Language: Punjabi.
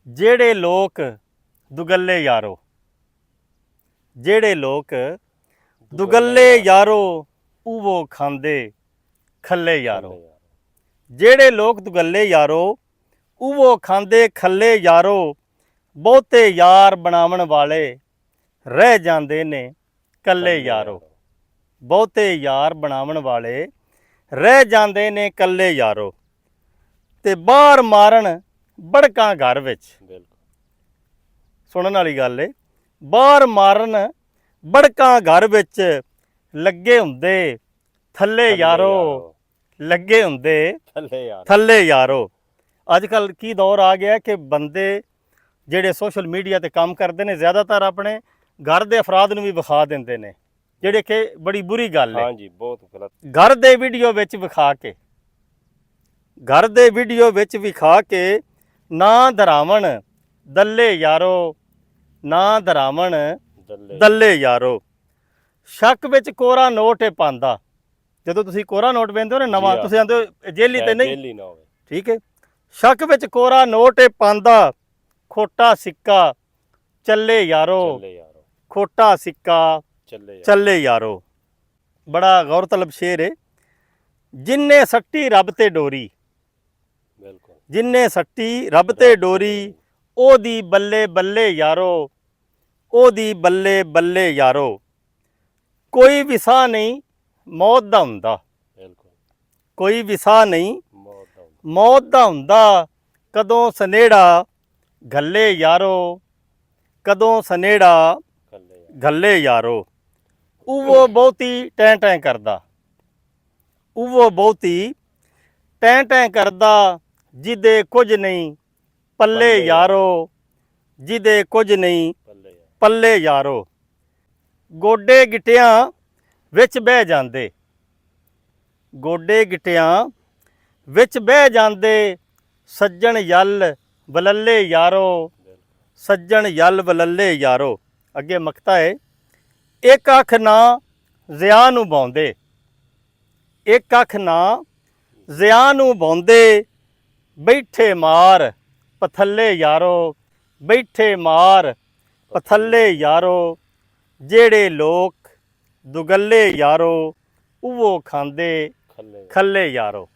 ਜਿਹੜੇ ਲੋਕ ਦੁਗੱਲੇ ਯਾਰੋ, ਜਿਹੜੇ ਲੋਕ ਦੁਗੱਲੇ ਯਾਰੋ ਉਹ ਖਾਂਦੇ ਖੱਲੇ ਯਾਰੋ। ਜਿਹੜੇ ਲੋਕ ਦੁਗੱਲੇ ਯਾਰੋ ਉਹ ਖਾਂਦੇ ਖੱਲੇ ਯਾਰੋ। ਬਹੁਤੇ ਯਾਰ ਬਣਾਉਣ ਵਾਲੇ ਰਹਿ ਜਾਂਦੇ ਨੇ ਕੱਲੇ ਯਾਰੋ। ਬਹੁਤੇ ਯਾਰ ਬਣਾਉਣ ਵਾਲੇ ਰਹਿ ਜਾਂਦੇ ਨੇ ਕੱਲੇ ਯਾਰੋ। ਤੇ ਬਾਹਰ ਮਾਰਨ ਬੜਕਾਂ ਘਰ ਵਿੱਚ। ਸੁਣਨ ਵਾਲੀ ਗੱਲ ਏ। ਬਾਹਰ ਮਾਰਨ ਬੜਕਾਂ ਘਰ ਵਿੱਚ ਲੱਗੇ ਹੁੰਦੇ ਥੱਲੇ ਯਾਰੋ। ਲੱਗੇ ਹੁੰਦੇ ਥੱਲੇ ਯਾਰੋ। ਅੱਜ ਕੱਲ੍ਹ ਕੀ ਦੌਰ ਆ ਗਿਆ ਕਿ ਬੰਦੇ ਜਿਹੜੇ ਸੋਸ਼ਲ ਮੀਡੀਆ ਤੇ ਕੰਮ ਕਰਦੇ ਨੇ ਜ਼ਿਆਦਾਤਰ ਆਪਣੇ ਘਰ ਦੇ ਅਫਰਾਦ ਨੂੰ ਵੀ ਵਿਖਾ ਦਿੰਦੇ ਨੇ, ਜਿਹੜੇ ਕਿ ਬੜੀ ਬੁਰੀ ਗੱਲ ਹੈ। ਹਾਂਜੀ, ਬਹੁਤ ਗਲਤ। ਘਰ ਦੇ ਵੀਡੀਓ ਵਿੱਚ ਵਿਖਾ ਕੇ, ਘਰ ਦੇ ਵੀਡੀਓ ਵਿੱਚ ਵਿਖਾ ਕੇ ਨਾ ਧਰਾਵਣ ਦੱਲੇ ਯਾਰੋ, ਨਾ ਧਰਾਵਣ ਦੱਲੇ ਯਾਰੋ। ਸ਼ੱਕ ਵਿੱਚ ਕੋਰਾ ਨੋਟ ਏ ਪਾਉਂਦਾ। ਜਦੋਂ ਤੁਸੀਂ ਕੋਰਾ ਨੋਟ ਵੇਂਦੇ ਹੋ ਨਾ ਨਵਾਂ, ਤੁਸੀਂ ਆਂਦੇ ਹੋ ਜੇਲੀ ਤੇ ਨਹੀਂ, ਠੀਕ ਹੈ। ਸ਼ੱਕ ਵਿੱਚ ਕੋਰਾ ਨੋਟ ਏ ਪਾਉਂਦਾ, ਖੋਟਾ ਸਿੱਕਾ ਚੱਲੇ ਯਾਰੋ। ਖੋਟਾ ਸਿੱਕਾ ਚੱਲੇ ਯਾਰੋ। ਬੜਾ ਗੌਰਤਲਬ ਸ਼ੇਰ ਹੈ। ਜਿੰਨੇ ਸੱਟੀ ਰੱਬ ਤੇ ਡੋਰੀ, ਜਿੰਨੇ ਸੱਟੀ ਰੱਬ ਤੇ ਡੋਰੀ, ਉਹਦੀ ਬੱਲੇ ਬੱਲੇ ਯਾਰੋ, ਉਹਦੀ ਬੱਲੇ ਬੱਲੇ ਯਾਰੋ। ਕੋਈ ਵਿਸਾ ਨਹੀਂ ਮੌਤ ਦਾ ਹੁੰਦਾ, ਕੋਈ ਵਿਸਾ ਨਹੀਂ ਮੌਤ ਦਾ ਹੁੰਦਾ। ਕਦੋਂ ਸਨੇੜਾ ਗੱਲੇ ਯਾਰੋ, ਕਦੋਂ ਸਨੇੜਾ ਗੱਲੇ ਯਾਰੋ। ਉਹ ਬਹੁਤੀ ਟੈਂ ਟੈਂ ਕਰਦਾ, ਉਹ ਬਹੁਤੀ ਟੈਂ ਟੈਂ ਕਰਦਾ। ਜਿਹਦੇ ਕੁਝ ਨਹੀਂ ਪੱਲੇ ਯਾਰੋ, ਜਿਹਦੇ ਕੁਝ ਨਹੀਂ ਪੱਲੇ ਯਾਰੋ। ਗੋਡੇ ਗਿੱਟਿਆਂ ਵਿੱਚ ਬਹਿ ਜਾਂਦੇ, ਗੋਡੇ ਗਿੱਟਿਆਂ ਵਿੱਚ ਬਹਿ ਜਾਂਦੇ। ਸੱਜਣ ਯੱਲ ਬਲੱਲੇ ਯਾਰੋ, ਸੱਜਣ ਯੱਲ ਬਲੱਲੇ ਯਾਰੋ। ਅੱਗੇ ਮਕਤਾ ਹੈ। ਇੱਕ ਅੱਖ ਨਾ ਜ਼ਿਆ ਨੂੰ ਬਾਉਂਦੇ, ਇੱਕ ਅੱਖ ਨਾ ਜ਼ਿਆ ਨੂੰ ਬਾਉਂਦੇ। ਬੈਠੇ ਮਾਰ ਪਥੱਲੇ ਯਾਰੋ, ਬੈਠੇ ਮਾਰ ਪਥੱਲੇ ਯਾਰੋ। ਜਿਹੜੇ ਲੋਕ ਦੁਗੱਲੇ ਯਾਰੋ ਉਹ ਖਾਂਦੇ ਖੱਲੇ ਯਾਰੋ।